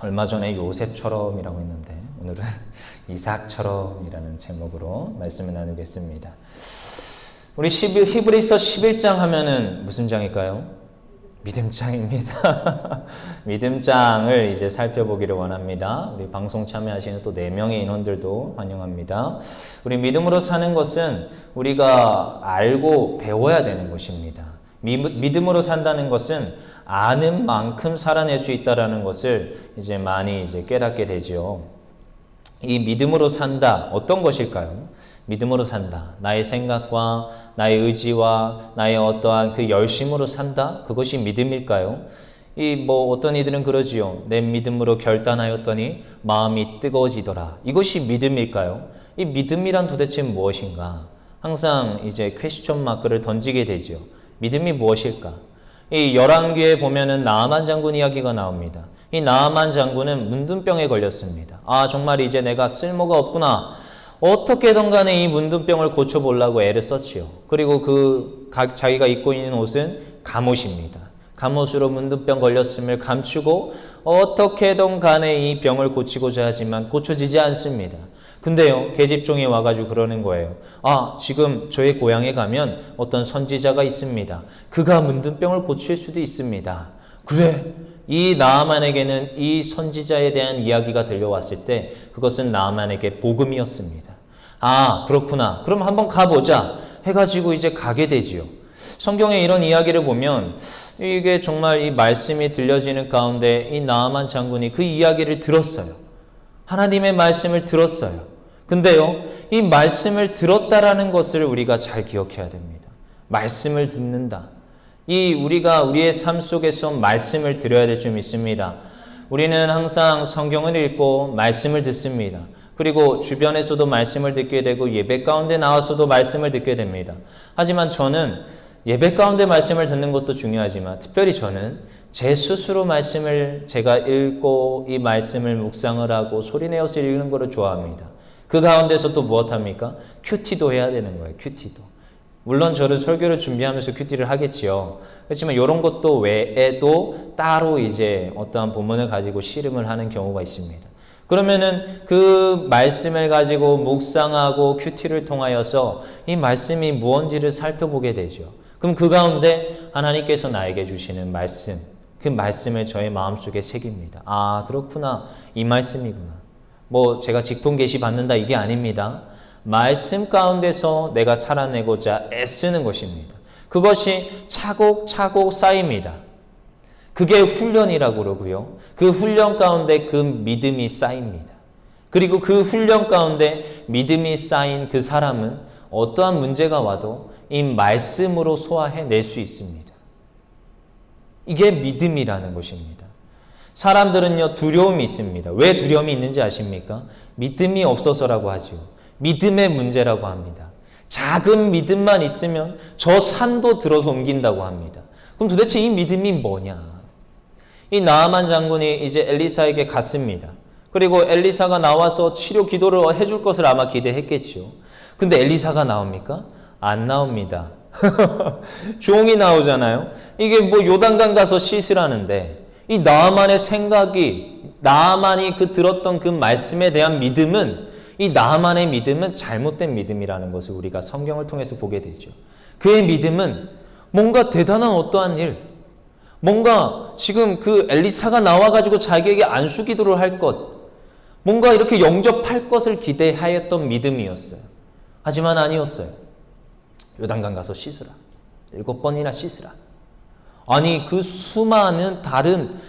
얼마 전에 요셉처럼이라고 했는데 오늘은 이삭처럼이라는 제목으로 말씀을 나누겠습니다. 우리 히브리서 11장 하면은 무슨 장일까요? 믿음장입니다. 믿음장을 이제 살펴보기를 원합니다. 우리 방송 참여하시는 또 4명의 인원들도 환영합니다. 우리 믿음으로 사는 것은 우리가 알고 배워야 되는 것입니다. 믿음으로 산다는 것은 아는 만큼 살아낼 수 있다라는 것을 이제 많이 깨닫게 되죠. 이 믿음으로 산다, 어떤 것일까요? 믿음으로 산다. 나의 생각과 나의 의지와 나의 어떠한 그 열심으로 산다? 그것이 믿음일까요? 어떤 이들은 그러지요. 내 믿음으로 결단하였더니 마음이 뜨거워지더라. 이것이 믿음일까요? 이 믿음이란 도대체 무엇인가? 항상 이제 퀘스천 마크를 던지게 되죠. 믿음이 무엇일까? 이 열왕기에 보면은 나아만 장군 이야기가 나옵니다. 이 나아만 장군은 문둥병에 걸렸습니다. 정말 이제 내가 쓸모가 없구나. 어떻게든 간에 이 문둥병을 고쳐보려고 애를 썼지요. 그리고 자기가 입고 있는 옷은 갑옷입니다. 갑옷으로 문둥병 걸렸음을 감추고 어떻게든 간에 이 병을 고치고자 하지만 고쳐지지 않습니다. 근데요, 계집종이 와가지고 그러는 거예요. 지금 저의 고향에 가면 어떤 선지자가 있습니다. 그가 문둥병을 고칠 수도 있습니다. 그래, 이 나아만에게는 이 선지자에 대한 이야기가 들려왔을 때 그것은 나아만에게 복음이었습니다. 그렇구나. 그럼 한번 가보자 해가지고 이제 가게 되지요. 성경에 이런 이야기를 보면 이게 정말 이 말씀이 들려지는 가운데 이 나아만 장군이 그 이야기를 들었어요. 하나님의 말씀을 들었어요. 근데요, 이 말씀을 들었다라는 것을 우리가 잘 기억해야 됩니다. 말씀을 듣는다. 우리가 우리의 삶 속에서 말씀을 들어야 될 줄 믿습니다. 우리는 항상 성경을 읽고 말씀을 듣습니다. 그리고 주변에서도 말씀을 듣게 되고 예배 가운데 나와서도 말씀을 듣게 됩니다. 하지만 저는 예배 가운데 말씀을 듣는 것도 중요하지만 특별히 저는 제 스스로 말씀을 제가 읽고 이 말씀을 묵상을 하고 소리내어서 읽는 것을 좋아합니다. 그 가운데서 또 무엇합니까? 큐티도 해야 되는 거예요. 큐티도. 물론 저는 설교를 준비하면서 큐티를 하겠지요. 그렇지만 이런 것도 외에도 따로 이제 어떠한 본문을 가지고 씨름을 하는 경우가 있습니다. 그러면은 그 말씀을 가지고 묵상하고 큐티를 통하여서 이 말씀이 무언지를 살펴보게 되죠. 그럼 그 가운데 하나님께서 나에게 주시는 말씀, 그 말씀을 저의 마음속에 새깁니다. 그렇구나. 이 말씀이구나. 제가 직통 계시 받는다 이게 아닙니다. 말씀 가운데서 내가 살아내고자 애쓰는 것입니다. 그것이 차곡차곡 쌓입니다. 그게 훈련이라고 그러고요. 그 훈련 가운데 그 믿음이 쌓입니다. 그리고 그 훈련 가운데 믿음이 쌓인 그 사람은 어떠한 문제가 와도 이 말씀으로 소화해낼 수 있습니다. 이게 믿음이라는 것입니다. 사람들은요, 두려움이 있습니다. 왜 두려움이 있는지 아십니까? 믿음이 없어서라고 하죠. 믿음의 문제라고 합니다. 작은 믿음만 있으면 저 산도 들어서 옮긴다고 합니다. 그럼 도대체 이 믿음이 뭐냐? 이 나아만 장군이 이제 엘리사에게 갔습니다. 그리고 엘리사가 나와서 치료 기도를 해줄 것을 아마 기대했겠죠. 근데 엘리사가 나옵니까? 안 나옵니다. 종이 나오잖아요. 이게 요단강 가서 씻으라는데 이 나아만의 생각이, 나아만이 들었던 그 말씀에 대한 믿음은, 이 나아만의 믿음은 잘못된 믿음이라는 것을 우리가 성경을 통해서 보게 되죠. 그의 믿음은 뭔가 대단한 어떠한 일, 뭔가 지금 그 엘리사가 나와가지고 자기에게 안수 기도를 할 것, 뭔가 이렇게 영접할 것을 기대하였던 믿음이었어요. 하지만 아니었어요. 요단강 가서 씻으라. 7번이나 씻으라. 아니, 그 수많은 다른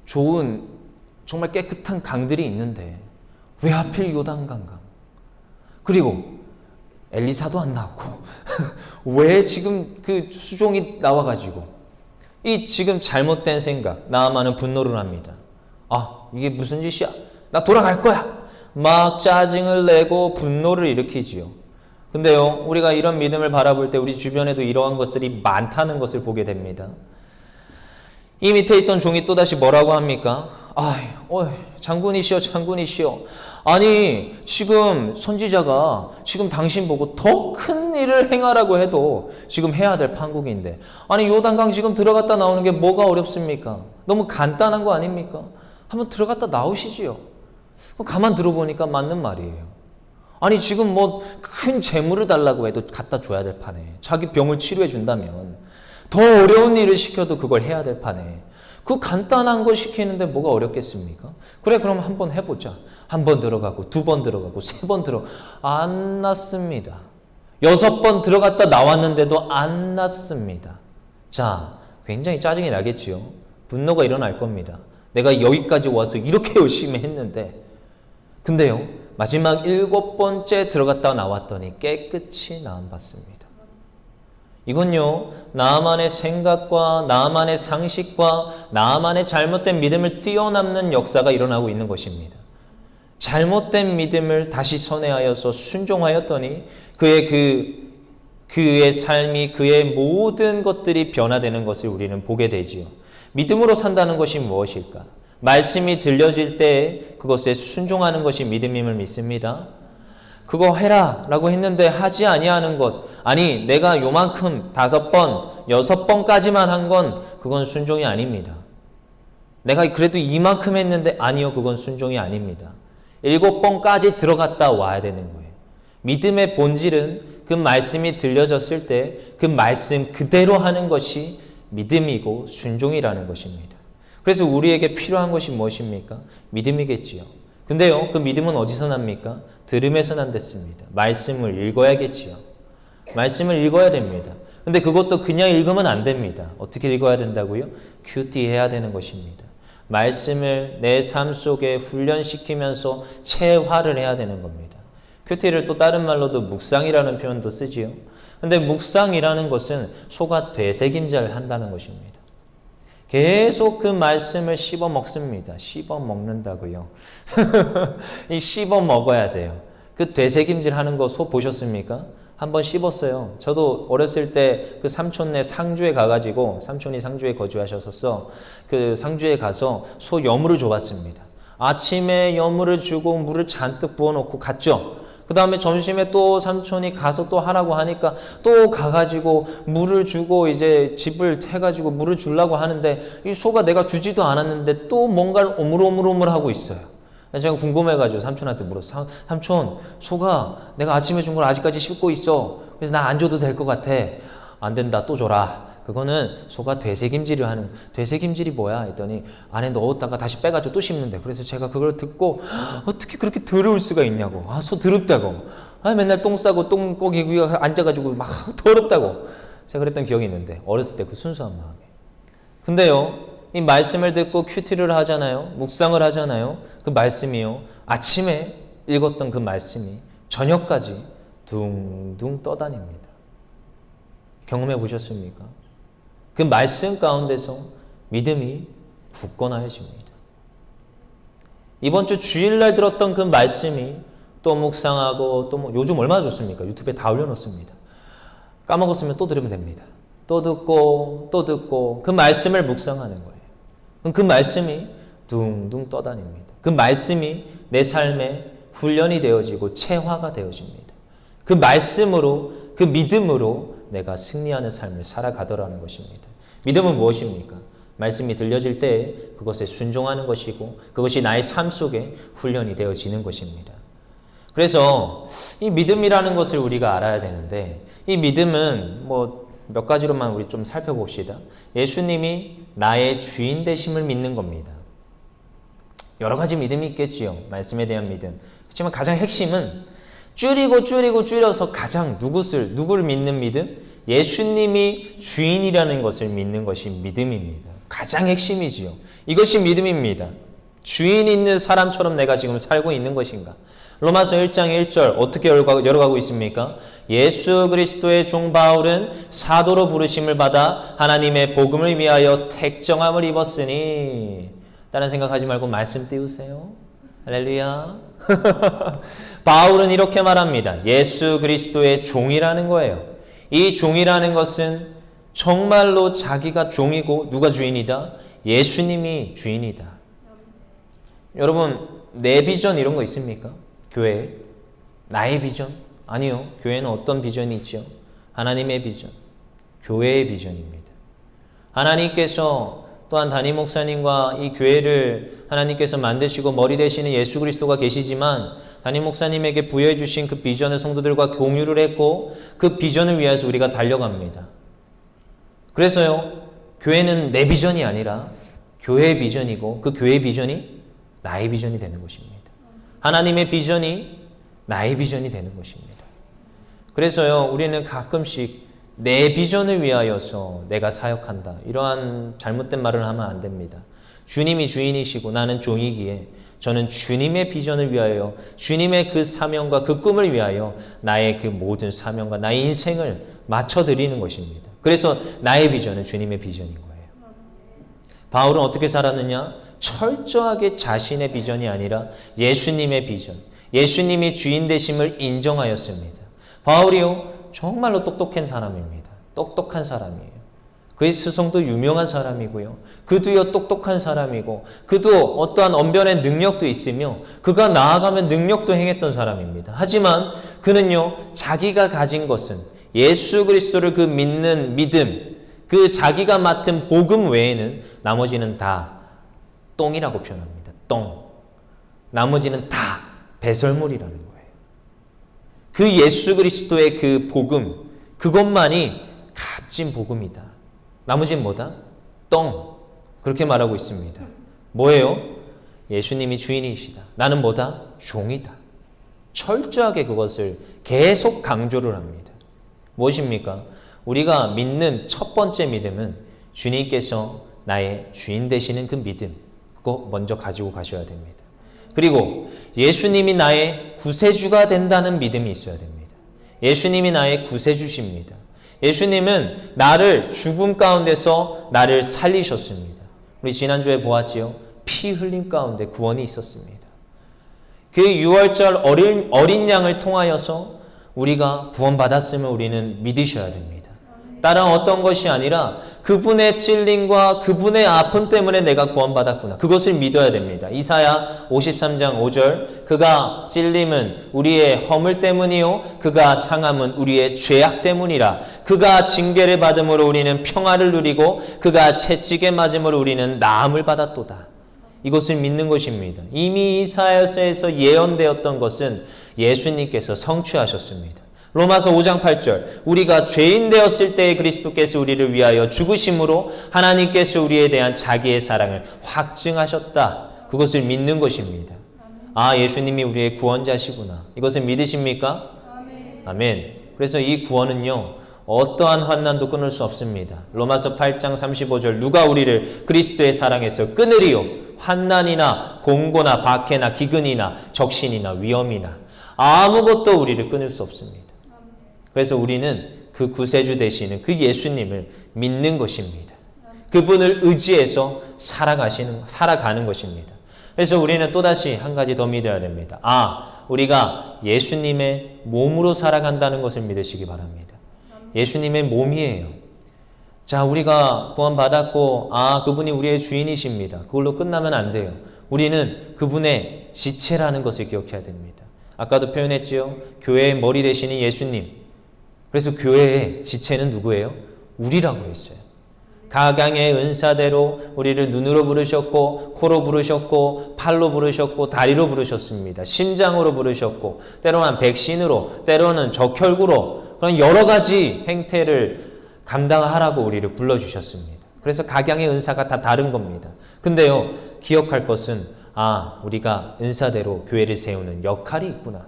좋은 정말 깨끗한 강들이 있는데 왜 하필 요단강강? 그리고 엘리사도 안 나오고 왜 지금 그 수종이 나와가지고 이 지금 잘못된 생각, 나아만은 분노를 합니다. 이게 무슨 짓이야? 나 돌아갈 거야. 막 짜증을 내고 분노를 일으키지요. 근데요, 우리가 이런 믿음을 바라볼 때 우리 주변에도 이러한 것들이 많다는 것을 보게 됩니다. 이 밑에 있던 종이 또다시 뭐라고 합니까? 장군이시여, 장군이시여. 아니, 지금 선지자가 지금 당신 보고 더 큰 일을 행하라고 해도 지금 해야 될 판국인데, 아니, 요단강 지금 들어갔다 나오는 게 뭐가 어렵습니까? 너무 간단한 거 아닙니까? 한번 들어갔다 나오시지요. 가만 들어보니까 맞는 말이에요. 아니 지금 뭐 큰 재물을 달라고 해도 갖다 줘야 될 판에, 자기 병을 치료해 준다면 더 어려운 일을 시켜도 그걸 해야 될 판에, 그 간단한 거 시키는데 뭐가 어렵겠습니까? 그래 그럼 한번 해보자. 한 번 들어가고 2번 들어가고 3번 안 낫습니다. 6번 들어갔다 나왔는데도 안 낫습니다. 자, 굉장히 짜증이 나겠지요. 분노가 일어날 겁니다. 내가 여기까지 와서 이렇게 열심히 했는데, 근데요 마지막 7번째 들어갔다 나왔더니 깨끗이 나음받습니다. 이건요 나만의 생각과 나만의 상식과 나만의 잘못된 믿음을 뛰어넘는 역사가 일어나고 있는 것입니다. 잘못된 믿음을 다시 선회하여서 순종하였더니 그의 삶이, 그의 모든 것들이 변화되는 것을 우리는 보게 되지요. 믿음으로 산다는 것이 무엇일까? 말씀이 들려질 때 그것에 순종하는 것이 믿음임을 믿습니다. 그거 해라 라고 했는데 하지 아니하는 것, 아니 내가 요만큼 5번, 6번까지만 한 건 그건 순종이 아닙니다. 내가 그래도 이만큼 했는데 아니요, 그건 순종이 아닙니다. 7번까지 들어갔다 와야 되는 거예요. 믿음의 본질은 그 말씀이 들려졌을 때 그 말씀 그대로 하는 것이 믿음이고 순종이라는 것입니다. 그래서 우리에게 필요한 것이 무엇입니까? 믿음이겠지요. 근데요, 그 믿음은 어디서 납니까? 들음에서 난댔습니다. 말씀을 읽어야겠지요. 말씀을 읽어야 됩니다. 근데 그것도 그냥 읽으면 안 됩니다. 어떻게 읽어야 된다고요? 큐티해야 되는 것입니다. 말씀을 내 삶 속에 훈련시키면서 체화를 해야 되는 겁니다. 큐티를 또 다른 말로도 묵상이라는 표현도 쓰지요. 근데 묵상이라는 것은 소가 되새김질을 한다는 것입니다. 계속 그 말씀을 씹어 먹습니다. 씹어 먹는다고요. 이 씹어 먹어야 돼요. 그 되새김질 하는 거 소 보셨습니까? 한번 씹었어요. 저도 어렸을 때 그 삼촌네 상주에 가가지고, 삼촌이 상주에 거주하셨었어. 그 상주에 가서 소 여물을 줘봤습니다. 아침에 여물을 주고 물을 잔뜩 부어놓고 갔죠. 그 다음에 점심에 또 삼촌이 가서 또 하라고 하니까 또 가가지고 물을 주고 이제 집을 해가지고 물을 주려고 하는데 이 소가 내가 주지도 않았는데 또 뭔가를 오물오물오물 하고 있어요. 제가 궁금해가지고 삼촌한테 물었어. 삼촌, 소가 내가 아침에 준 걸 아직까지 씹고 있어. 그래서 나 안 줘도 될 것 같아. 안 된다, 또 줘라. 그거는 소가 되새김질을 하는, 되새김질이 뭐야? 했더니 안에 넣었다가 다시 빼가지고 또 씹는데. 그래서 제가 그걸 듣고 어떻게 그렇게 더러울 수가 있냐고. 아, 소 더럽다고. 아, 맨날 똥 싸고 똥꼬기 위에 앉아가지고 막 더럽다고. 제가 그랬던 기억이 있는데, 어렸을 때 그 순수한 마음에. 근데요, 이 말씀을 듣고 큐티를 하잖아요. 묵상을 하잖아요. 그 말씀이요, 아침에 읽었던 그 말씀이 저녁까지 둥둥 떠다닙니다. 경험해 보셨습니까? 그 말씀 가운데서 믿음이 굳건하여집니다. 이번 주 주일날 들었던 그 말씀이 또 묵상하고 또 요즘 얼마나 좋습니까? 유튜브에 다 올려놓습니다. 까먹었으면 또 들으면 됩니다. 또 듣고 그 말씀을 묵상하는 거예요. 그럼 그 말씀이 둥둥 떠다닙니다. 그 말씀이 내 삶에 훈련이 되어지고 체화가 되어집니다. 그 말씀으로, 그 믿음으로 내가 승리하는 삶을 살아가더라는 것입니다. 믿음은 무엇입니까? 말씀이 들려질 때 그것에 순종하는 것이고 그것이 나의 삶 속에 훈련이 되어지는 것입니다. 그래서 이 믿음이라는 것을 우리가 알아야 되는데, 이 믿음은 몇 가지로만 우리 좀 살펴봅시다. 예수님이 나의 주인 되심을 믿는 겁니다. 여러 가지 믿음이 있겠지요. 말씀에 대한 믿음. 그렇지만 가장 핵심은 줄여서 가장 누구를 믿는 믿음? 예수님이 주인이라는 것을 믿는 것이 믿음입니다. 가장 핵심이지요. 이것이 믿음입니다. 주인 있는 사람처럼 내가 지금 살고 있는 것인가? 로마서 1장 1절 어떻게 열어가고 있습니까? 예수 그리스도의 종 바울은 사도로 부르심을 받아 하나님의 복음을 위하여 택정함을 입었으니, 다른 생각하지 말고 말씀 띄우세요. 할렐루야. 바울은 이렇게 말합니다. 예수 그리스도의 종이라는 거예요. 이 종이라는 것은 정말로 자기가 종이고 누가 주인이다? 예수님이 주인이다. 여러분, 내 비전 이런 거 있습니까? 교회, 나의 비전? 아니요. 교회는 어떤 비전이 있죠? 하나님의 비전, 교회의 비전입니다. 하나님께서 또한 담임 목사님과 이 교회를 하나님께서 만드시고 머리 되시는 예수 그리스도가 계시지만 담임 목사님에게 부여해 주신 그 비전을 성도들과 공유를 했고 그 비전을 위해서 우리가 달려갑니다. 그래서요, 교회는 내 비전이 아니라 교회의 비전이고 그 교회의 비전이 나의 비전이 되는 것입니다. 하나님의 비전이 나의 비전이 되는 것입니다. 그래서요, 우리는 가끔씩 내 비전을 위하여서 내가 사역한다, 이러한 잘못된 말을 하면 안 됩니다. 주님이 주인이시고 나는 종이기에 저는 주님의 비전을 위하여, 주님의 그 사명과 그 꿈을 위하여 나의 그 모든 사명과 나의 인생을 맞춰드리는 것입니다. 그래서 나의 비전은 주님의 비전인 거예요. 바울은 어떻게 살았느냐? 철저하게 자신의 비전이 아니라 예수님의 비전, 예수님이 주인 되심을 인정하였습니다. 바울이요, 정말로 똑똑한 사람입니다. 똑똑한 사람이에요. 그의 스승도 유명한 사람이고요. 그도요, 똑똑한 사람이고 그도 어떠한 언변의 능력도 있으며 그가 나아가면 능력도 행했던 사람입니다. 하지만 그는요, 자기가 가진 것은 예수 그리스도를 그 믿는 믿음, 그 자기가 맡은 복음 외에는 나머지는 다 똥이라고 표현합니다. 똥. 나머지는 다 배설물이라는 거예요. 그 예수 그리스도의 그 복음, 그것만이 값진 복음이다. 나머지는 뭐다? 똥. 그렇게 말하고 있습니다. 뭐예요? 예수님이 주인이시다. 나는 뭐다? 종이다. 철저하게 그것을 계속 강조를 합니다. 무엇입니까? 우리가 믿는 첫 번째 믿음은 주님께서 나의 주인 되시는 그 믿음, 그거 먼저 가지고 가셔야 됩니다. 그리고 예수님이 나의 구세주가 된다는 믿음이 있어야 됩니다. 예수님이 나의 구세주십니다. 예수님은 나를 죽음 가운데서 나를 살리셨습니다. 우리 지난주에 보았지요. 피 흘림 가운데 구원이 있었습니다. 그 6월절 어린 양을 통하여서 우리가 구원받았음을 우리는 믿으셔야 됩니다. 다른 어떤 것이 아니라 그분의 찔림과 그분의 아픔 때문에 내가 구원받았구나, 그것을 믿어야 됩니다. 이사야 53장 5절, 그가 찔림은 우리의 허물 때문이요 그가 상함은 우리의 죄악 때문이라. 그가 징계를 받음으로 우리는 평화를 누리고 그가 채찍에 맞음으로 우리는 나음을 받았도다. 이것을 믿는 것입니다. 이미 이사야서에서 예언되었던 것은 예수님께서 성취하셨습니다. 로마서 5장 8절, 우리가 죄인 되었을 때에 그리스도께서 우리를 위하여 죽으심으로 하나님께서 우리에 대한 자기의 사랑을 확증하셨다. 그것을 믿는 것입니다. 아, 예수님이 우리의 구원자시구나. 이것을 믿으십니까? 아멘. 그래서 이 구원은요, 어떠한 환난도 끊을 수 없습니다. 로마서 8장 35절, 누가 우리를 그리스도의 사랑에서 끊으리요? 환난이나 공고나 박해나 기근이나 적신이나 위험이나 아무것도 우리를 끊을 수 없습니다. 그래서 우리는 그 구세주 되시는 그 예수님을 믿는 것입니다. 그분을 의지해서 살아가는 것입니다. 그래서 우리는 또다시 한 가지 더 믿어야 됩니다. 아, 우리가 예수님의 몸으로 살아간다는 것을 믿으시기 바랍니다. 예수님의 몸이에요. 자, 우리가 구원받았고 아, 그분이 우리의 주인이십니다. 그걸로 끝나면 안 돼요. 우리는 그분의 지체라는 것을 기억해야 됩니다. 아까도 표현했지요. 교회의 머리 되시는 예수님. 그래서 교회의 지체는 누구예요? 우리라고 했어요. 각양의 은사대로 우리를 눈으로 부르셨고 코로 부르셨고 팔로 부르셨고 다리로 부르셨습니다. 심장으로 부르셨고 때로는 백신으로, 때로는 적혈구로, 그런 여러 가지 행태를 감당하라고 우리를 불러주셨습니다. 그래서 각양의 은사가 다 다른 겁니다. 근데요, 기억할 것은 아, 우리가 은사대로 교회를 세우는 역할이 있구나.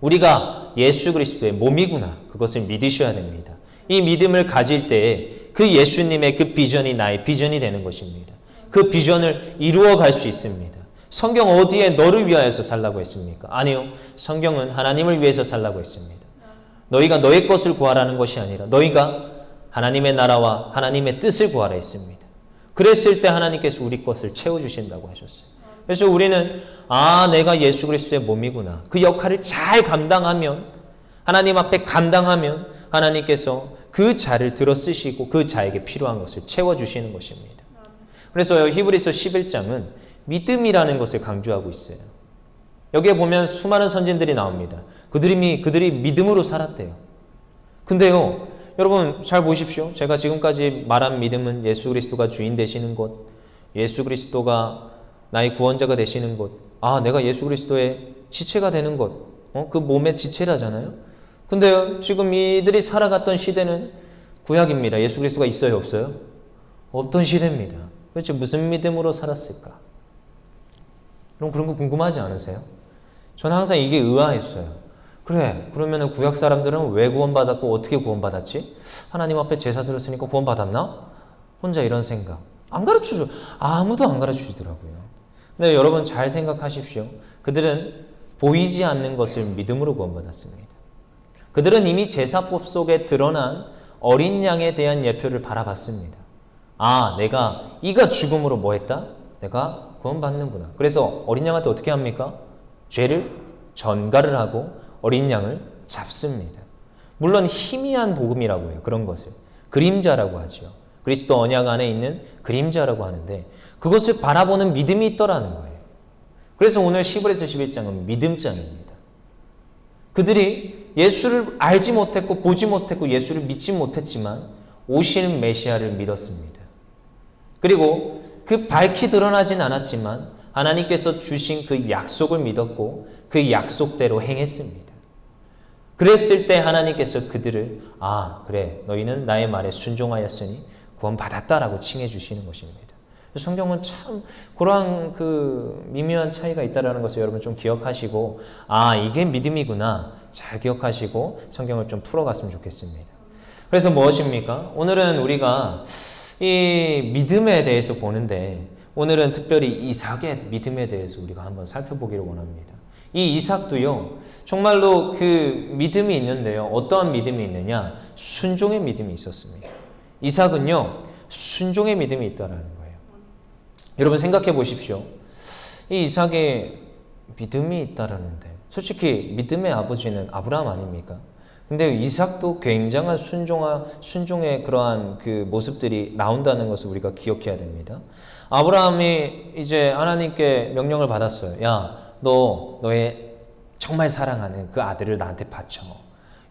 우리가 예수 그리스도의 몸이구나. 그것을 믿으셔야 됩니다. 이 믿음을 가질 때에 그 예수님의 그 비전이 나의 비전이 되는 것입니다. 그 비전을 이루어 갈 수 있습니다. 성경 어디에 너를 위하여서 살라고 했습니까? 아니요. 성경은 하나님을 위해서 살라고 했습니다. 너희가 너의 것을 구하라는 것이 아니라 너희가 하나님의 나라와 하나님의 뜻을 구하라 했습니다. 그랬을 때 하나님께서 우리 것을 채워주신다고 하셨어요. 그래서 우리는 아, 내가 예수 그리스도의 몸이구나. 그 역할을 잘 감당하면, 하나님 앞에 감당하면 하나님께서 그 자를 들어 쓰시고 그 자에게 필요한 것을 채워주시는 것입니다. 그래서 히브리서 11장은 믿음이라는 것을 강조하고 있어요. 여기에 보면 수많은 선진들이 나옵니다. 그들이 믿음으로 살았대요. 근데요, 여러분 잘 보십시오. 제가 지금까지 말한 믿음은 예수 그리스도가 주인 되시는 것, 예수 그리스도가 나의 구원자가 되시는 것, 내가 예수 그리스도의 지체가 되는 것, 그 몸의 지체라잖아요. 근데 지금 이들이 살아갔던 시대는 구약입니다. 예수 그리스도가 있어요, 없어요? 없던 시대입니다. 도대체 무슨 믿음으로 살았을까? 여러분 그런 거 궁금하지 않으세요? 저는 항상 이게 의아했어요. 그래, 그러면은 구약 사람들은 왜 구원받았고 어떻게 구원받았지? 하나님 앞에 제사 드렸으니까 구원받았나? 혼자 이런 생각. 안 가르쳐줘. 아무도 안 가르쳐주더라고요. 근데 여러분 잘 생각하십시오. 그들은 보이지 않는 것을 믿음으로 구원받았습니다. 그들은 이미 제사법 속에 드러난 어린 양에 대한 예표를 바라봤습니다. 내가 이가 죽음으로 뭐 했다? 내가 구원받는구나. 그래서 어린 양한테 어떻게 합니까? 죄를 전가를 하고 어린 양을 잡습니다. 물론 희미한 복음이라고 해요. 그런 것을. 그림자라고 하죠. 그리스도 언약 안에 있는 그림자라고 하는데 그것을 바라보는 믿음이 있더라는 거예요. 그래서 오늘 10월에서 11장은 믿음장입니다. 그들이 예수를 알지 못했고 보지 못했고 예수를 믿지 못했지만 오실 메시아를 믿었습니다. 그리고 그 밝히 드러나진 않았지만 하나님께서 주신 그 약속을 믿었고 그 약속대로 행했습니다. 그랬을 때 하나님께서 그들을 그래 너희는 나의 말에 순종하였으니 구원받았다라고 칭해 주시는 것입니다. 성경은 참 그러한 그 미묘한 차이가 있다는 것을 여러분 좀 기억하시고 이게 믿음이구나 잘 기억하시고 성경을 좀 풀어갔으면 좋겠습니다. 그래서 무엇입니까? 오늘은 우리가 이 믿음에 대해서 보는데 오늘은 특별히 이삭의 믿음에 대해서 우리가 한번 살펴보기를 원합니다. 이 이삭도요 정말로 그 믿음이 있는데요. 어떠한 믿음이 있느냐? 순종의 믿음이 있었습니다. 이삭은요 순종의 믿음이 있다는 거예요. 여러분 생각해 보십시오. 이 이삭의 믿음이 있다라는데 솔직히 믿음의 아버지는 아브라함 아닙니까? 근데 이삭도 굉장한 순종의 그러한 그 모습들이 나온다는 것을 우리가 기억해야 됩니다. 아브라함이 이제 하나님께 명령을 받았어요. 야, 너의 정말 사랑하는 그 아들을 나한테 바쳐.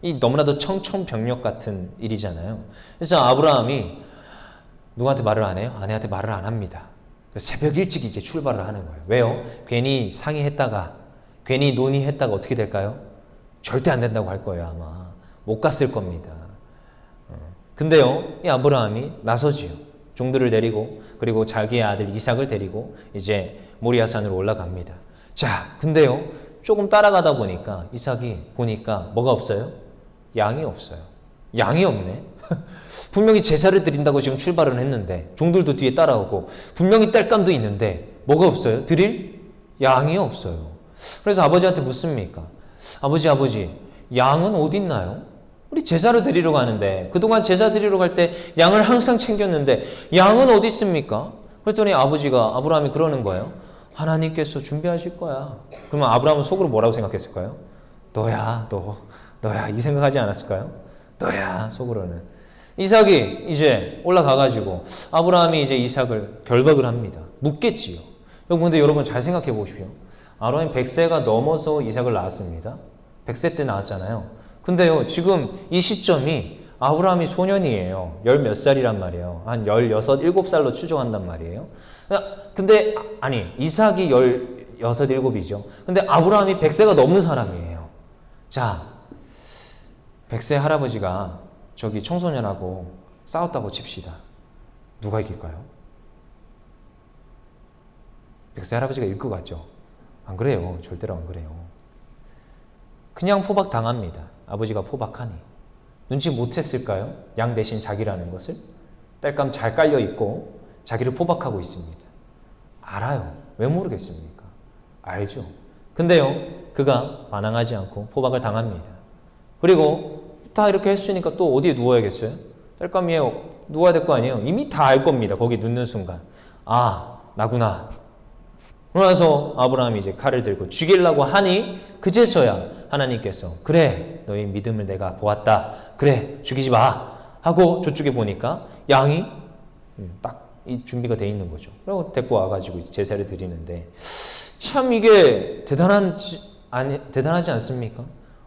이 너무나도 청천벽력 같은 일이잖아요. 그래서 아브라함이 누구한테 말을 안 해요? 아내한테 말을 안 합니다. 새벽 일찍 이제 출발을 하는 거예요. 왜요? 괜히 상의했다가 괜히 논의했다가 어떻게 될까요? 절대 안 된다고 할 거예요. 아마 못 갔을 겁니다. 근데요 이 아브라함이 나서지요. 종들을 데리고 그리고 자기의 아들 이삭을 데리고 이제 모리아산으로 올라갑니다. 자 근데요 조금 따라가다 보니까 이삭이 보니까 뭐가 없어요? 양이 없어요. 양이 없네. 분명히 제사를 드린다고 지금 출발을 했는데 종들도 뒤에 따라오고 분명히 땔감도 있는데 뭐가 없어요? 드릴 양이 없어요. 그래서 아버지한테 묻습니까? 아버지 양은 어디 있나요? 우리 제사를 드리러 가는데 그동안 제사 드리러 갈 때 양을 항상 챙겼는데 양은 어디 있습니까? 그랬더니 아브라함이 그러는 거예요. 하나님께서 준비하실 거야. 그러면 아브라함은 속으로 뭐라고 생각했을까요? 너야 이 생각하지 않았을까요? 너야 속으로는. 이삭이 이제 올라가가지고 아브라함이 이제 이삭을 결박을 합니다. 묻겠지요. 근데 여러분 잘 생각해 보십시오. 아브라함이 100세가 넘어서 이삭을 낳았습니다. 100세 때 낳았잖아요. 근데요 지금 이 시점이 아브라함이 소년이에요. 몇 살이란 말이에요. 한 16, 7살로 추정한단 말이에요. 근데 이삭이 16, 7이죠. 근데 아브라함이 100세가 넘는 사람이에요. 자 100세 할아버지가 저기 청소년하고 싸웠다고 칩시다. 누가 이길까요? 100세 할아버지가 이길 것 같죠? 안 그래요. 절대로 안 그래요. 그냥 포박 당합니다. 아버지가 포박하니. 눈치 못했을까요? 양 대신 자기라는 것을. 땔감 잘 깔려있고 자기를 포박하고 있습니다. 알아요. 왜 모르겠습니까? 알죠. 근데요 그가 반항하지 않고 포박을 당합니다. 그리고 다 이렇게 했으니까 또 어디에 누워야겠어요? 땔감 위에 누워야 될 거 아니에요? 이미 다 알 겁니다. 거기 눕는 순간. 나구나. 그러면서 아브라함이 이제 칼을 들고 죽이려고 하니 그제서야 하나님께서 그래 너희 믿음을 내가 보았다. 그래 죽이지 마. 하고 저쪽에 보니까 양이 딱 이 준비가 돼 있는 거죠. 그리고 데리고 와가지고 제사를 드리는데 참 이게 대단하지 않습니까?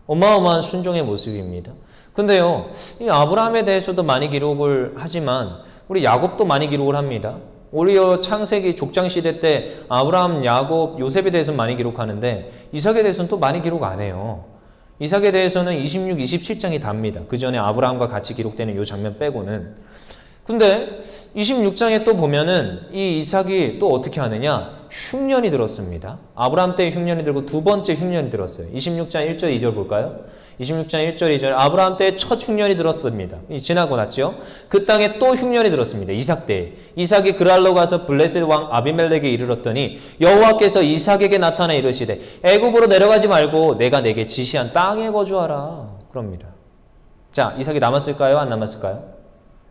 어마어마한 순종의 모습입니다. 근데요, 이 아브라함에 대해서도 많이 기록을 하지만 우리 야곱도 많이 기록을 합니다. 오히려 창세기 족장 시대 때 아브라함, 야곱, 요셉에 대해서는 많이 기록하는데 이삭에 대해서는 또 많이 기록 안 해요. 이삭에 대해서는 26, 27장이 답니다. 그 전에 아브라함과 같이 기록되는 이 장면 빼고는. 근데 26장에 또 보면은 이 이삭이 또 어떻게 하느냐? 흉년이 들었습니다. 아브라함 때 흉년이 들고 두 번째 흉년이 들었어요. 26장 1절 2절 볼까요? 26장 1절 2절 아브라함 때 첫 흉년이 들었습니다. 지나고 났죠. 그 땅에 또 흉년이 들었습니다. 이삭 때에. 이삭이 그랄로 가서 블레셋 왕 아비멜렉에 이르렀더니 여호와께서 이삭에게 나타나 이르시되 애굽으로 내려가지 말고 내가 내게 지시한 땅에 거주하라. 그럽니다. 자, 이삭이 남았을까요? 안 남았을까요?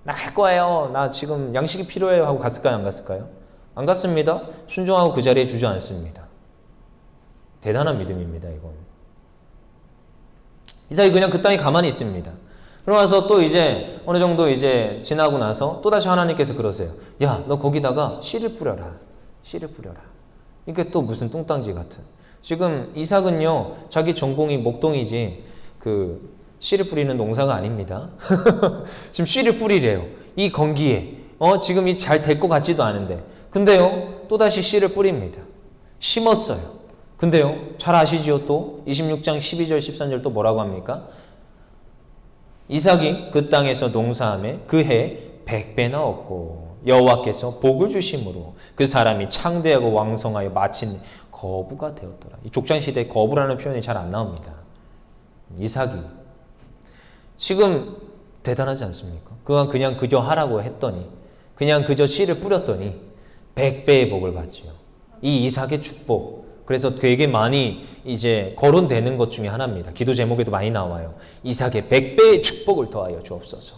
나 갈 거예요. 나 지금 양식이 필요해요. 하고 갔을까요? 안 갔을까요? 안 갔습니다. 순종하고 그 자리에 주저앉습니다. 대단한 믿음입니다. 이건. 이삭이 그냥 그 땅에 가만히 있습니다. 그러면서 또 이제 어느 정도 이제 지나고 나서 또다시 하나님께서 그러세요. 야, 너 거기다가 씨를 뿌려라. 씨를 뿌려라. 이게 또 무슨 뚱땅지 같은. 지금 이삭은요, 자기 전공이 목동이지 그 씨를 뿌리는 농사가 아닙니다. 지금 씨를 뿌리래요. 이 건기에. 지금 이 잘 될 것 같지도 않은데. 근데요, 또다시 씨를 뿌립니다. 심었어요. 근데요, 잘 아시지요 또? 26장 12절 13절 또 뭐라고 합니까? 이삭이 그 땅에서 농사함에 그 해 100배나 얻고 여호와께서 복을 주심으로 그 사람이 창대하고 왕성하여 마침 거부가 되었더라. 이 족장시대에 거부라는 표현이 잘 안 나옵니다. 이삭이 지금 대단하지 않습니까? 그가 그냥 그저 하라고 했더니 그냥 그저 씨를 뿌렸더니 100배의 복을 받지요. 이 이삭의 축복. 그래서 되게 많이 이제 거론되는 것 중에 하나입니다. 기도 제목에도 많이 나와요. 이삭의 100배의 축복을 더하여 주옵소서.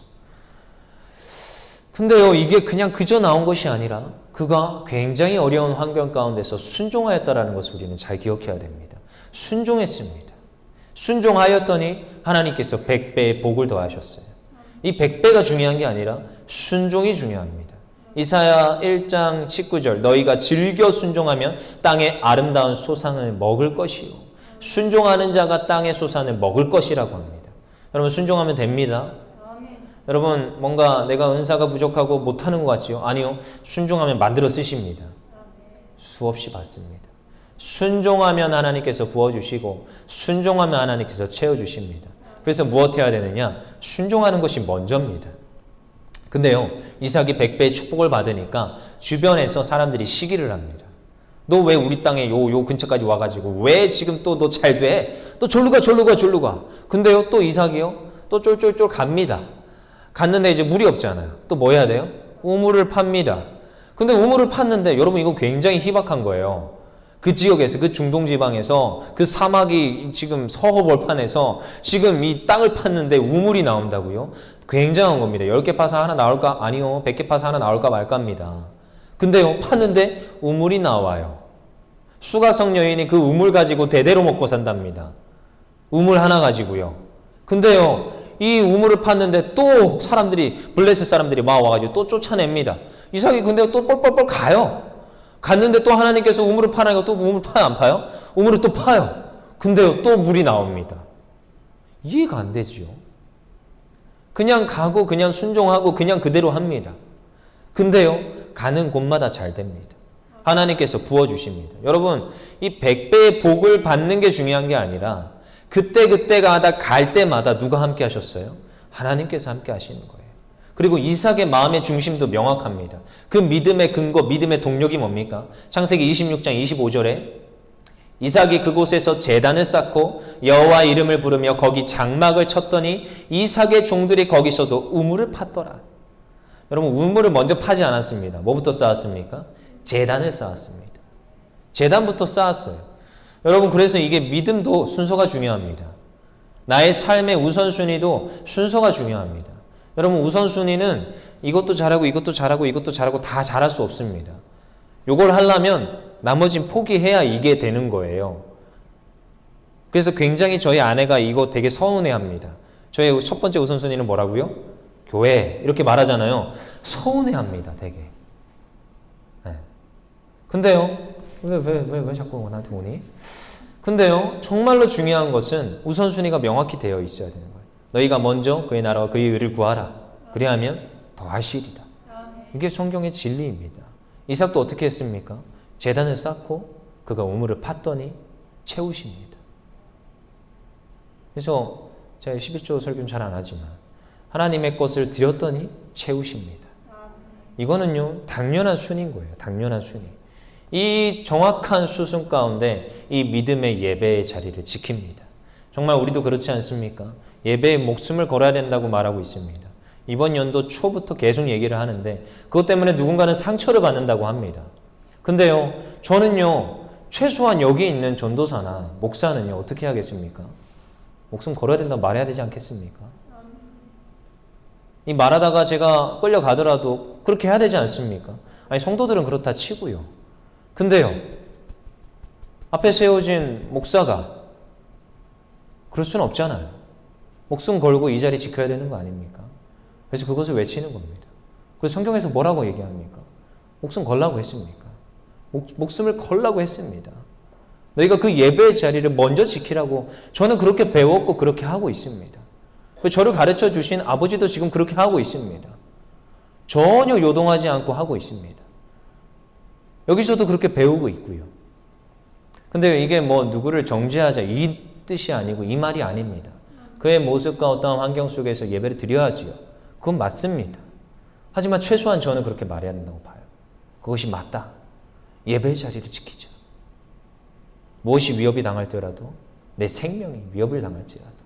근데요, 이게 그냥 그저 나온 것이 아니라 그가 굉장히 어려운 환경 가운데서 순종하였다라는 것을 우리는 잘 기억해야 됩니다. 순종했습니다. 순종하였더니 하나님께서 100배의 복을 더하셨어요. 이 100배가 중요한 게 아니라 순종이 중요합니다. 이사야 1장 19절 너희가 즐겨 순종하면 땅의 아름다운 소산을 먹을 것이요 순종하는 자가 땅의 소산을 먹을 것이라고 합니다. 여러분 순종하면 됩니다. 여러분 뭔가 내가 은사가 부족하고 못하는 것 같지요? 아니요. 순종하면 만들어 쓰십니다. 수없이 받습니다. 순종하면 하나님께서 부어주시고 순종하면 하나님께서 채워주십니다. 그래서 무엇 해야 되느냐? 순종하는 것이 먼저입니다. 근데요, 이삭이 100배의 축복을 받으니까 주변에서 사람들이 시기를 합니다. 너 왜 우리 땅에 요 근처까지 와가지고 왜 지금 또 너 잘 돼? 또 절로 가. 근데요, 또 이삭이요, 또 쫄쫄쫄 갑니다. 갔는데 이제 물이 없잖아요. 또 뭐 해야 돼요? 우물을 팝니다. 근데 우물을 팠는데 여러분 이거 굉장히 희박한 거예요. 그 지역에서, 그 중동 지방에서, 그 사막이 지금 서허벌판에서 지금 이 땅을 팠는데 우물이 나온다고요? 굉장한 겁니다. 10개 파서 하나 나올까? 아니요. 100개 파서 하나 나올까 말까입니다. 근데요, 팠는데 우물이 나와요. 수가성 여인이 그 우물 가지고 대대로 먹고 산답니다. 우물 하나 가지고요. 근데요, 이 우물을 팠는데 또 사람들이, 블레셋 사람들이 막 와가지고 또 쫓아냅니다. 이삭이 근데 또 뻘뻘뻘 가요. 갔는데 또 하나님께서 우물을 파라니까 또 우물 파요, 안 파요? 우물을 또 파요. 근데요, 또 물이 나옵니다. 이해가 안 되지요. 그냥 가고 그냥 순종하고 그냥 그대로 합니다. 근데요, 가는 곳마다 잘 됩니다. 하나님께서 부어주십니다. 여러분, 이 100배의 복을 받는 게 중요한 게 아니라 그때그때마다 갈 때마다 누가 함께 하셨어요? 하나님께서 함께 하시는 거예요. 그리고 이삭의 마음의 중심도 명확합니다. 그 믿음의 근거, 믿음의 동력이 뭡니까? 창세기 26장 25절에 이삭이 그곳에서 제단을 쌓고 여호와 이름을 부르며 거기 장막을 쳤더니 이삭의 종들이 거기서도 우물을 팠더라. 여러분 우물을 먼저 파지 않았습니다. 뭐부터 쌓았습니까? 제단을 쌓았습니다. 제단부터 쌓았어요. 여러분 그래서 이게 믿음도 순서가 중요합니다. 나의 삶의 우선순위도 순서가 중요합니다. 여러분 우선순위는 이것도 잘하고 이것도 잘하고 이것도 잘하고 다 잘할 수 없습니다. 이걸 하려면 나머진 포기해야 이게 되는 거예요. 그래서 굉장히 저희 아내가 이거 되게 서운해합니다. 저의 첫 번째 우선순위는 뭐라고요? 교회 이렇게 말하잖아요. 서운해합니다. 되게. 네. 근데요. 왜 자꾸 나한테 오니? 근데요. 정말로 중요한 것은 우선순위가 명확히 되어 있어야 되는 거예요. 너희가 먼저 그의 나라와 그의 의를 구하라. 그리하면 더하시리라. 이게 성경의 진리입니다. 이삭도 어떻게 했습니까? 제단을 쌓고 그가 우물을 팠더니 채우십니다. 그래서 제가 11조 설교는 잘 안 하지만 하나님의 것을 드렸더니 채우십니다. 이거는요 당연한 순인 거예요. 당연한 순위. 이 정확한 수순 가운데 이 믿음의 예배의 자리를 지킵니다. 정말 우리도 그렇지 않습니까? 예배에 목숨을 걸어야 된다고 말하고 있습니다. 이번 연도 초부터 계속 얘기를 하는데 그것 때문에 누군가는 상처를 받는다고 합니다. 근데요 저는요 최소한 여기 있는 전도사나 목사는요 어떻게 하겠습니까? 목숨 걸어야 된다고 말해야 되지 않겠습니까? 이 말하다가 제가 끌려가더라도 그렇게 해야 되지 않습니까? 아니 성도들은 그렇다 치고요. 근데요 앞에 세워진 목사가 그럴 수는 없잖아요. 목숨 걸고 이 자리 지켜야 되는 거 아닙니까? 그래서 그것을 외치는 겁니다. 그래서 성경에서 뭐라고 얘기합니까? 목숨 걸라고 했습니까? 목숨을 걸라고 했습니다. 너희가 그 예배의 자리를 먼저 지키라고 저는 그렇게 배웠고 그렇게 하고 있습니다. 저를 가르쳐 주신 아버지도 지금 그렇게 하고 있습니다. 전혀 요동하지 않고 하고 있습니다. 여기서도 그렇게 배우고 있고요. 근데 이게 뭐 누구를 정죄하자 이 뜻이 아니고 이 말이 아닙니다. 그의 모습과 어떠한 환경 속에서 예배를 드려야지요. 그건 맞습니다. 하지만 최소한 저는 그렇게 말해야 된다고 봐요. 그것이 맞다. 예배의 자리를 지키자. 무엇이 위협이 당할더라도 내 생명이 위협을 당할지라도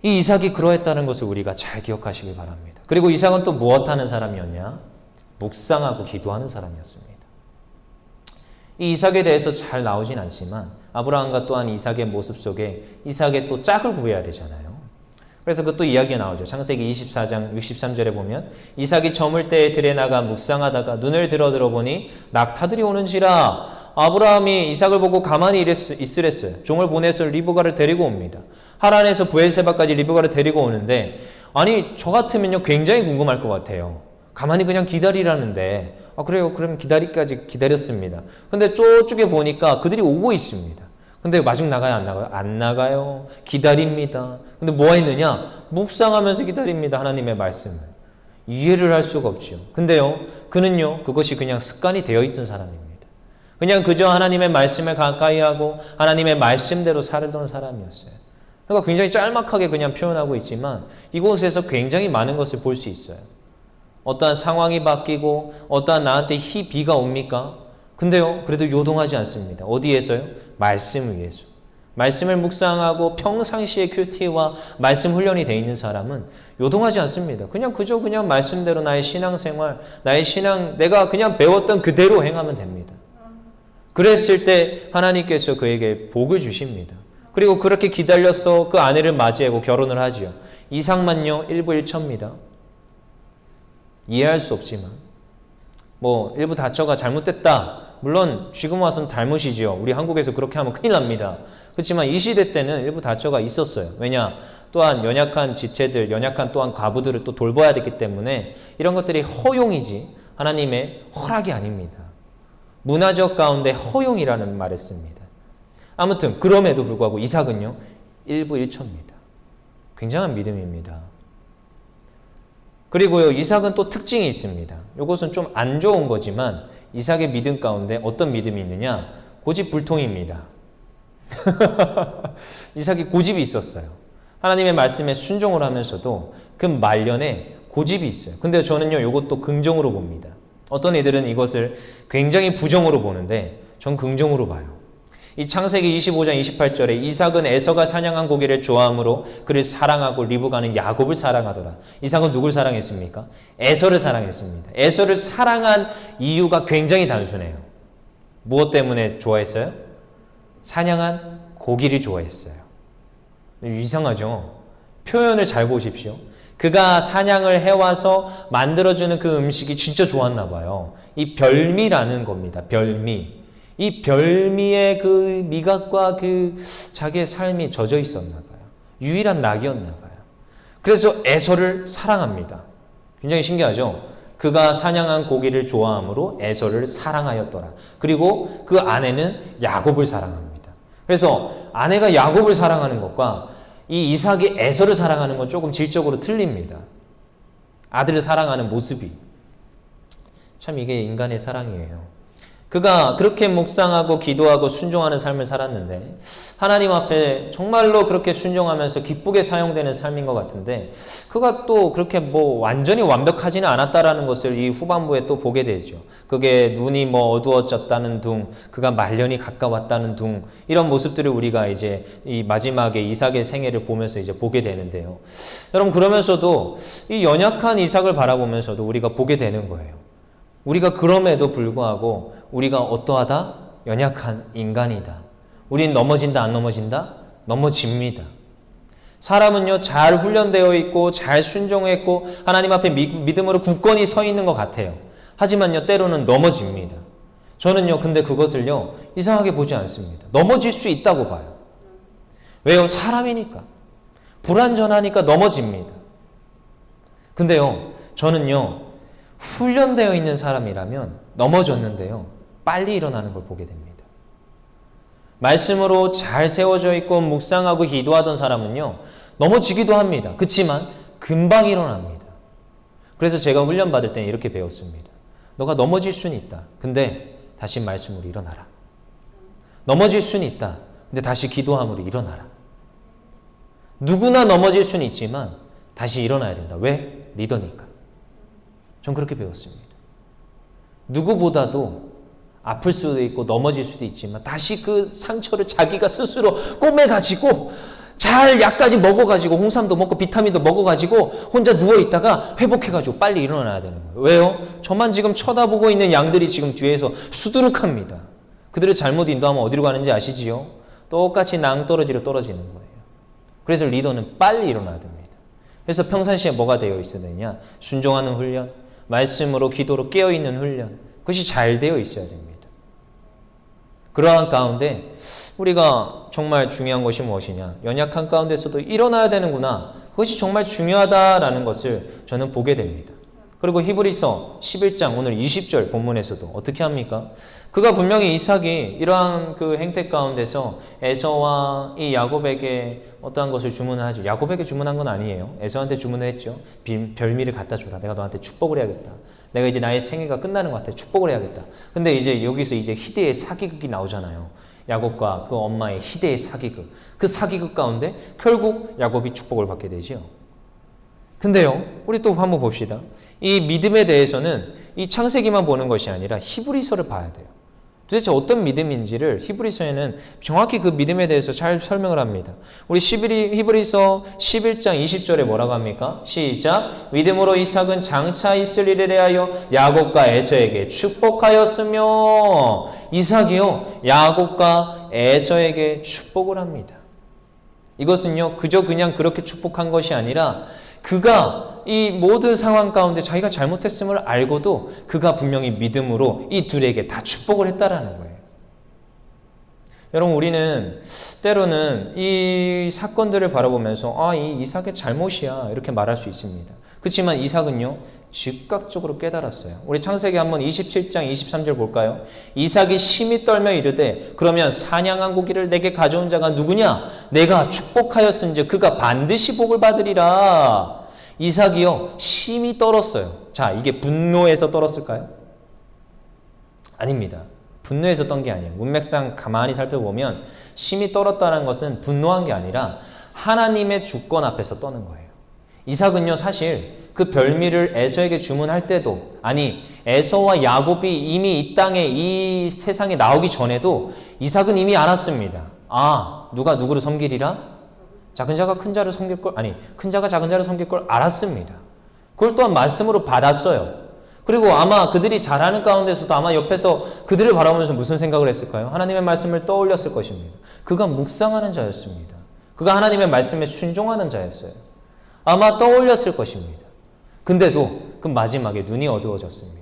이 이삭이 그러했다는 것을 우리가 잘 기억하시길 바랍니다. 그리고 이삭은 또 무엇하는 사람이었냐? 묵상하고 기도하는 사람이었습니다. 이 이삭에 대해서 잘 나오진 않지만 아브라함과 또한 이삭의 모습 속에 이삭의 또 짝을 구해야 되잖아요. 그래서 그것도 이야기가 나오죠. 창세기 24장 63절에 보면 이삭이 저물 때에 들에 나가 묵상하다가 눈을 들어보니 낙타들이 오는지라. 아브라함이 이삭을 보고 가만히 있으랬어요. 종을 보내서 리브가를 데리고 옵니다. 하란에서 브엘세바까지 리브가를 데리고 오는데 아니 저 같으면요 굉장히 궁금할 것 같아요. 가만히 그냥 기다리라는데 그래요. 그럼 기다리까지 기다렸습니다. 근데 저쪽에 보니까 그들이 오고 있습니다. 근데 마중 나가요? 안 나가요? 안 나가요. 기다립니다. 근데 뭐 했느냐? 묵상하면서 기다립니다. 하나님의 말씀을. 이해를 할 수가 없지요. 근데요, 그는요, 그것이 그냥 습관이 되어 있던 사람입니다. 그냥 그저 하나님의 말씀을 가까이 하고 하나님의 말씀대로 살던 사람이었어요. 그러니까 굉장히 짤막하게 그냥 표현하고 있지만 이곳에서 굉장히 많은 것을 볼 수 있어요. 어떠한 상황이 바뀌고 어떠한 나한테 비가 옵니까? 근데요, 그래도 요동하지 않습니다. 어디에서요? 말씀 위에서. 말씀을 묵상하고 평상시에 큐티와 말씀 훈련이 되어 있는 사람은 요동하지 않습니다. 그저 말씀대로 나의 신앙생활, 나의 신앙, 내가 그냥 배웠던 그대로 행하면 됩니다. 그랬을 때 하나님께서 그에게 복을 주십니다. 그리고 그렇게 기다려서 그 아내를 맞이하고 결혼을 하지요. 이삭만요, 일부일처입니다. 이해할 수 없지만 일부 다처가 잘못됐다. 물론 지금 와서는 잘못이지요. 우리 한국에서 그렇게 하면 큰일 납니다. 그렇지만 이 시대 때는 일부 다처가 있었어요. 왜냐? 또한 연약한 지체들, 연약한 또한 과부들을 또 돌봐야 되기 때문에 이런 것들이 허용이지 하나님의 허락이 아닙니다. 문화적 가운데 허용이라는 말을 씁니다. 아무튼 그럼에도 불구하고 이삭은요. 일부일처입니다. 굉장한 믿음입니다. 그리고요. 이삭은 또 특징이 있습니다. 이것은 좀 안 좋은 거지만 이삭의 믿음 가운데 어떤 믿음이 있느냐? 고집불통입니다. 이삭이 고집이 있었어요. 하나님의 말씀에 순종을 하면서도 그 말년에 고집이 있어요. 근데 저는요, 이것도 긍정으로 봅니다. 어떤 이들은 이것을 굉장히 부정으로 보는데 전 긍정으로 봐요. 이 창세기 25장 28절에 이삭은 에서가 사냥한 고기를 좋아하므로 그를 사랑하고 리브가는 야곱을 사랑하더라. 이삭은 누굴 사랑했습니까? 에서를 사랑했습니다. 에서를 사랑한 이유가 굉장히 단순해요. 무엇 때문에 좋아했어요? 사냥한 고기를 좋아했어요. 이상하죠? 표현을 잘 보십시오. 그가 사냥을 해와서 만들어주는 그 음식이 진짜 좋았나 봐요. 이 별미라는 겁니다. 별미. 이 별미의 그 미각과 그 자기의 삶이 젖어 있었나 봐요. 유일한 낙이었나 봐요. 그래서 에서를 사랑합니다. 굉장히 신기하죠? 그가 사냥한 고기를 좋아하므로 에서를 사랑하였더라. 그리고 그 아내는 야곱을 사랑합니다. 그래서 아내가 야곱을 사랑하는 것과 이 이삭이 에서를 사랑하는 건 조금 질적으로 틀립니다. 아들을 사랑하는 모습이. 참 이게 인간의 사랑이에요. 그가 그렇게 묵상하고 기도하고 순종하는 삶을 살았는데 하나님 앞에 정말로 그렇게 순종하면서 기쁘게 사용되는 삶인 것 같은데 그가 또 그렇게 뭐 완전히 완벽하지는 않았다라는 것을 이 후반부에 또 보게 되죠. 그게 눈이 뭐 어두워졌다는 둥, 그가 말년이 가까웠다는 둥, 이런 모습들을 우리가 이제 이 마지막에 이삭의 생애를 보면서 이제 보게 되는데요. 여러분, 그러면서도 이 연약한 이삭을 바라보면서도 우리가 보게 되는 거예요. 우리가 그럼에도 불구하고 우리가 어떠하다? 연약한 인간이다. 우린 넘어진다, 안 넘어진다? 넘어집니다. 사람은요, 잘 훈련되어 있고 잘 순종했고 하나님 앞에 믿음으로 굳건히 서 있는 것 같아요. 하지만요, 때로는 넘어집니다. 저는요, 근데 그것을요, 이상하게 보지 않습니다. 넘어질 수 있다고 봐요. 왜요? 사람이니까. 불완전하니까 넘어집니다. 근데요, 저는요, 훈련되어 있는 사람이라면 넘어졌는데요, 빨리 일어나는 걸 보게 됩니다. 말씀으로 잘 세워져 있고 묵상하고 기도하던 사람은요, 넘어지기도 합니다. 그렇지만 금방 일어납니다. 그래서 제가 훈련받을 때는 이렇게 배웠습니다. 너가 넘어질 수는 있다. 근데 다시 말씀으로 일어나라. 넘어질 수는 있다. 근데 다시 기도함으로 일어나라. 누구나 넘어질 수는 있지만 다시 일어나야 된다. 왜? 리더니까. 전 그렇게 배웠습니다. 누구보다도 아플 수도 있고 넘어질 수도 있지만 다시 그 상처를 자기가 스스로 꼬매가지고 잘 약까지 먹어가지고 홍삼도 먹고 비타민도 먹어가지고 혼자 누워있다가 회복해가지고 빨리 일어나야 되는 거예요. 왜요? 저만 지금 쳐다보고 있는 양들이 지금 뒤에서 수두룩합니다. 그들을 잘못 인도하면 어디로 가는지 아시지요? 똑같이 낭떠러지로 떨어지는 거예요. 그래서 리더는 빨리 일어나야 됩니다. 그래서 평상시에 뭐가 되어 있어야 되냐? 순종하는 훈련, 말씀으로 기도로 깨어있는 훈련, 그것이 잘 되어 있어야 됩니다. 그러한 가운데 우리가 정말 중요한 것이 무엇이냐? 연약한 가운데서도 일어나야 되는구나. 그것이 정말 중요하다라는 것을 저는 보게 됩니다. 그리고 히브리서 11장 오늘 20절 본문에서도 어떻게 합니까? 그가 분명히 이삭이 이러한 그 행태 가운데서 에서와 이 야곱에게 어떠한 것을 주문을 하죠. 야곱에게 주문한 건 아니에요. 에서한테 주문을 했죠. 별미를 갖다 줘라. 내가 너한테 축복을 해야겠다. 내가 이제 나의 생애가 끝나는 것 같아. 축복을 해야겠다. 근데 이제 여기서 이제 희대의 사기극이 나오잖아요. 야곱과 그 엄마의 희대의 사기극. 그 사기극 가운데 결국 야곱이 축복을 받게 되죠. 근데요, 우리 또 한번 봅시다. 이 믿음에 대해서는 이 창세기만 보는 것이 아니라 히브리서를 봐야 돼요. 도대체 어떤 믿음인지를 히브리서에는 정확히 그 믿음에 대해서 잘 설명을 합니다. 우리 히브리서 11장 20절에 뭐라고 합니까? 시작. 믿음으로 이삭은 장차 있을 일에 대하여 야곱과 에서에게 축복하였으며, 이삭이요, 야곱과 에서에게 축복을 합니다. 이것은요, 그저 그냥 그렇게 축복한 것이 아니라 그가 이 모든 상황 가운데 자기가 잘못했음을 알고도 그가 분명히 믿음으로 이 둘에게 다 축복을 했다라는 거예요. 여러분, 우리는 때로는 이 사건들을 바라보면서 이 이삭의 잘못이야 이렇게 말할 수 있습니다. 그렇지만 이삭은요, 즉각적으로 깨달았어요. 우리 창세기 한번 27장 23절 볼까요? 이삭이 심히 떨며 이르되 그러면 사냥한 고기를 내게 가져온 자가 누구냐? 내가 축복하였은즉 그가 반드시 복을 받으리라. 이삭이요, 심히 떨었어요. 자, 이게 분노에서 떨었을까요? 아닙니다. 분노에서 떤 게 아니에요. 문맥상 가만히 살펴보면 심히 떨었다는 것은 분노한 게 아니라 하나님의 주권 앞에서 떠는 거예요. 이삭은요, 사실 그 별미를 에서에게 주문할 때도, 아니 에서와 야곱이 이미 이 땅에, 이 세상에 나오기 전에도 이삭은 이미 알았습니다. 누가 누구를 섬기리라? 작은 자가 큰 자를 섬길 걸, 큰 자가 작은 자를 섬길 걸 알았습니다. 그걸 또한 말씀으로 받았어요. 그리고 아마 그들이 잘하는 가운데서도 아마 옆에서 그들을 바라보면서 무슨 생각을 했을까요? 하나님의 말씀을 떠올렸을 것입니다. 그가 묵상하는 자였습니다. 그가 하나님의 말씀에 순종하는 자였어요. 아마 떠올렸을 것입니다. 근데도 그 마지막에 눈이 어두워졌습니다.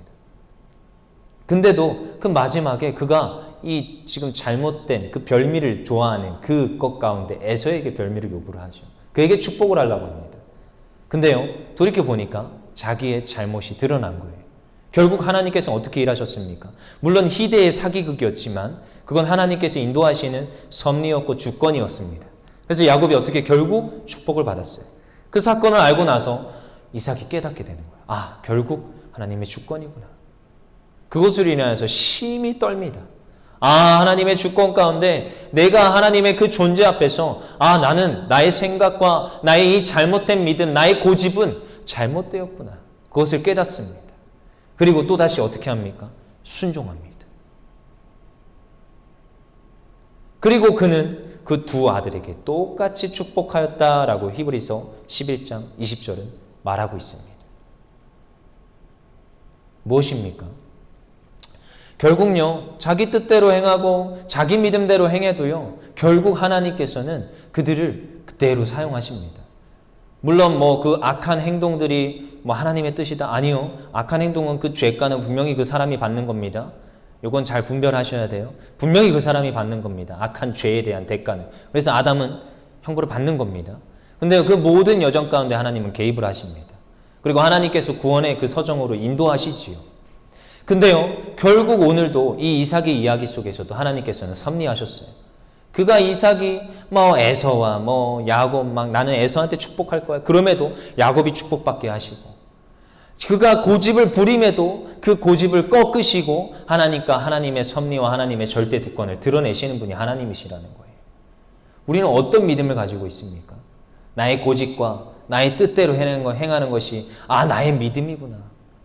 근데도 그 마지막에 그가 이 지금 잘못된 그 별미를 좋아하는 그것 가운데 에서에게 별미를 요구를 하죠. 그에게 축복을 하려고 합니다. 근데요, 돌이켜보니까 자기의 잘못이 드러난 거예요. 결국 하나님께서 어떻게 일하셨습니까? 물론 희대의 사기극이었지만 그건 하나님께서 인도하시는 섭리였고 주권이었습니다. 그래서 야곱이 어떻게 결국 축복을 받았어요. 그 사건을 알고 나서 이삭이 깨닫게 되는 거예요. 아, 결국 하나님의 주권이구나. 그것으로 인하여서 심히 떨니다. 아, 하나님의 주권 가운데 내가 하나님의 그 존재 앞에서 아, 나는 나의 생각과 나의 이 잘못된 믿음, 나의 고집은 잘못되었구나. 그것을 깨닫습니다. 그리고 또다시 어떻게 합니까? 순종합니다. 그리고 그는 그 두 아들에게 똑같이 축복하였다라고 히브리서 11장 20절은 말하고 있습니다. 무엇입니까? 결국요, 자기 뜻대로 행하고 자기 믿음대로 행해도요, 결국 하나님께서는 그들을 그대로 사용하십니다. 물론 그 악한 행동들이 하나님의 뜻이다? 아니요. 악한 행동은 그 죄가는 분명히 그 사람이 받는 겁니다. 이건 잘 분별하셔야 돼요. 분명히 그 사람이 받는 겁니다. 악한 죄에 대한 대가는. 그래서 아담은 형벌을 받는 겁니다. 근데 그 모든 여정 가운데 하나님은 개입을 하십니다. 그리고 하나님께서 구원의 그 서정으로 인도하시지요. 근데요, 결국 오늘도 이 이삭의 이야기 속에서도 하나님께서는 섭리하셨어요. 그가 이삭이 에서와 야곱 나는 에서한테 축복할 거야. 그럼에도 야곱이 축복받게 하시고, 그가 고집을 부림에도 그 고집을 꺾으시고 하나님과 하나님의 섭리와 하나님의 절대 특권을 드러내시는 분이 하나님이시라는 거예요. 우리는 어떤 믿음을 가지고 있습니까? 나의 고집과 나의 뜻대로 행하는 것이 나의 믿음이구나.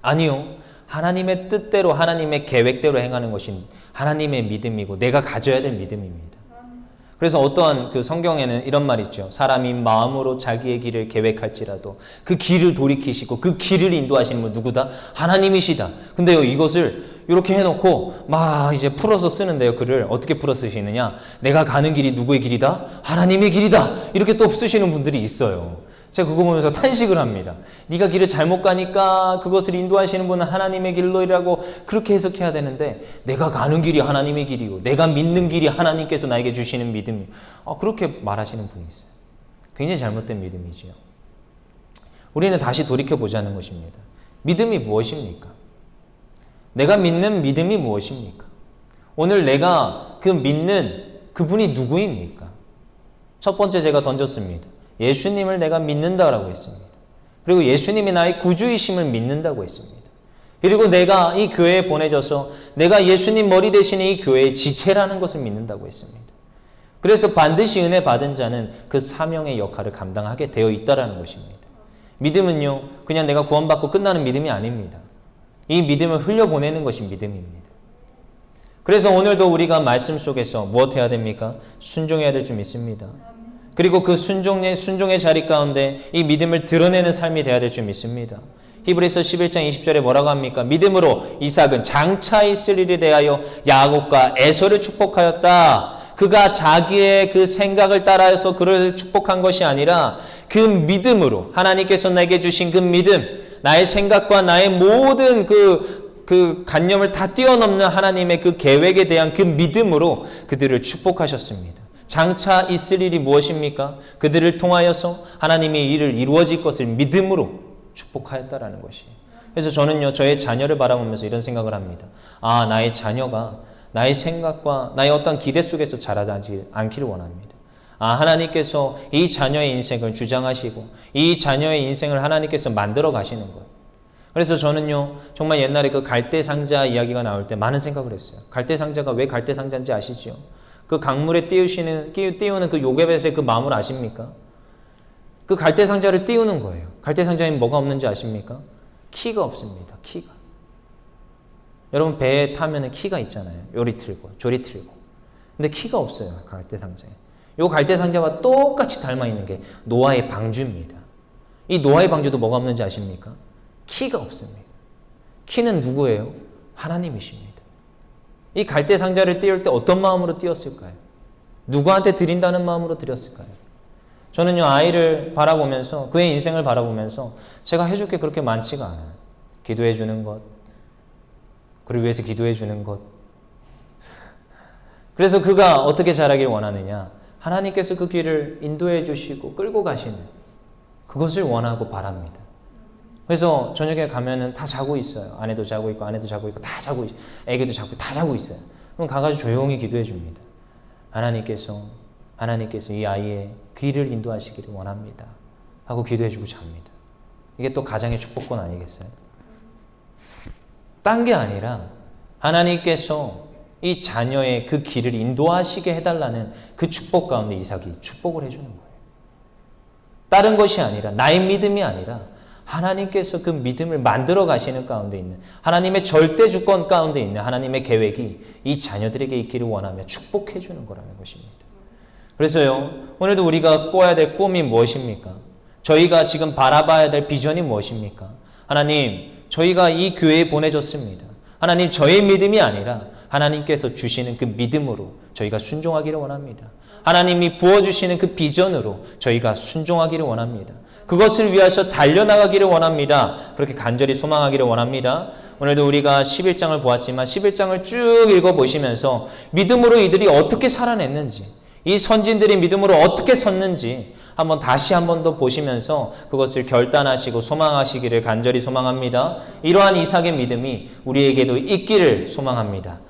아니요. 하나님의 뜻대로 하나님의 계획대로 행하는 것이 하나님의 믿음이고 내가 가져야 될 믿음입니다. 그래서 어떠한 그 성경에는 이런 말이 있죠. 사람이 마음으로 자기의 길을 계획할지라도 그 길을 돌이키시고 그 길을 인도하시는 분 누구다? 하나님이시다. 근데요, 이것을 이렇게 해놓고 이제 풀어서 쓰는데요. 글을 어떻게 풀어 쓰시느냐? 내가 가는 길이 누구의 길이다? 하나님의 길이다. 이렇게 또 쓰시는 분들이 있어요. 제가 그거 보면서 탄식을 합니다. 네가 길을 잘못 가니까 그것을 인도하시는 분은 하나님의 길로이라고 그렇게 해석해야 되는데 내가 가는 길이 하나님의 길이고 내가 믿는 길이 하나님께서 나에게 주시는 믿음이 그렇게 말하시는 분이 있어요. 굉장히 잘못된 믿음이지요. 우리는 다시 돌이켜보자는 것입니다. 믿음이 무엇입니까? 내가 믿는 믿음이 무엇입니까? 오늘 내가 그 믿는 그분이 누구입니까? 첫 번째 제가 던졌습니다. 예수님을 내가 믿는다라고 했습니다. 그리고 예수님이 나의 구주이심을 믿는다고 했습니다. 그리고 내가 이 교회에 보내져서 내가 예수님 머리 대신에 이 교회의 지체라는 것을 믿는다고 했습니다. 그래서 반드시 은혜 받은 자는 그 사명의 역할을 감당하게 되어 있다는 것입니다. 믿음은요, 그냥 내가 구원받고 끝나는 믿음이 아닙니다. 이 믿음을 흘려보내는 것이 믿음입니다. 그래서 오늘도 우리가 말씀 속에서 무엇 해야 됩니까? 순종해야 될 줄 믿습니다. 그리고 그 순종의 자리 가운데 이 믿음을 드러내는 삶이 되어야 될 줄 믿습니다. 히브리서 11장 20절에 뭐라고 합니까? 믿음으로 이삭은 장차 있을 일에 대하여 야곱과 에서를 축복하였다. 그가 자기의 그 생각을 따라서 그를 축복한 것이 아니라 그 믿음으로 하나님께서 내게 주신 그 믿음, 나의 생각과 나의 모든 그 관념을 다 뛰어넘는 하나님의 그 계획에 대한 그 믿음으로 그들을 축복하셨습니다. 장차 있을 일이 무엇입니까? 그들을 통하여서 하나님의 일을 이루어질 것을 믿음으로 축복하였다라는 것이에요. 그래서 저는요, 저의 자녀를 바라보면서 이런 생각을 합니다. 나의 자녀가 나의 생각과 나의 어떤 기대 속에서 자라지 않기를 원합니다. 하나님께서 이 자녀의 인생을 주장하시고 이 자녀의 인생을 하나님께서 만들어 가시는 것. 그래서 저는요, 정말 옛날에 그 갈대상자 이야기가 나올 때 많은 생각을 했어요. 갈대상자가 왜 갈대상자인지 아시죠? 그 강물에 띄우는 그 요괴벳의 그 마음을 아십니까? 그 갈대상자를 띄우는 거예요. 갈대상자에 뭐가 없는지 아십니까? 키가 없습니다. 키가. 여러분 배에 타면은 키가 있잖아요. 요리 틀고 조리 틀고. 근데 키가 없어요. 갈대상자에. 요 갈대상자와 똑같이 닮아 있는 게 노아의 방주입니다. 이 노아의 방주도 뭐가 없는지 아십니까? 키가 없습니다. 키는 누구예요? 하나님이십니다. 이 갈대상자를 띄울 때 어떤 마음으로 띄웠을까요? 누구한테 드린다는 마음으로 드렸을까요? 저는요, 아이를 바라보면서 그의 인생을 바라보면서 제가 해줄 게 그렇게 많지가 않아요. 기도해 주는 것, 그를 위해서 기도해 주는 것. 그래서 그가 어떻게 자라길 원하느냐? 하나님께서 그 길을 인도해 주시고 끌고 가시는 그것을 원하고 바랍니다. 그래서 저녁에 가면은 다 자고 있어요. 아내도 자고 있고 아내도 자고 있고 다 자고 있어요. 애기도 자고 다 자고 있어요. 그럼 가가지고 조용히 기도해 줍니다. 하나님께서 이 아이의 길을 인도하시기를 원합니다. 하고 기도해 주고 잡니다. 이게 또 가장의 축복권 아니겠어요? 딴 게 아니라 하나님께서 이 자녀의 그 길을 인도하시게 해달라는 그 축복 가운데 이삭이 축복을 해주는 거예요. 다른 것이 아니라, 나의 믿음이 아니라 하나님께서 그 믿음을 만들어 가시는 가운데 있는, 하나님의 절대 주권 가운데 있는 하나님의 계획이 이 자녀들에게 있기를 원하며 축복해 주는 거라는 것입니다. 그래서요, 오늘도 우리가 꿔야 될 꿈이 무엇입니까? 저희가 지금 바라봐야 될 비전이 무엇입니까? 하나님, 저희가 이 교회에 보내졌습니다. 하나님, 저의 믿음이 아니라 하나님께서 주시는 그 믿음으로 저희가 순종하기를 원합니다. 하나님이 부어주시는 그 비전으로 저희가 순종하기를 원합니다. 그것을 위해서 달려나가기를 원합니다. 그렇게 간절히 소망하기를 원합니다. 오늘도 우리가 11장을 보았지만 11장을 쭉 읽어보시면서 믿음으로 이들이 어떻게 살아냈는지, 이 선진들이 믿음으로 어떻게 섰는지 다시 한 번 더 보시면서 그것을 결단하시고 소망하시기를 간절히 소망합니다. 이러한 이삭의 믿음이 우리에게도 있기를 소망합니다.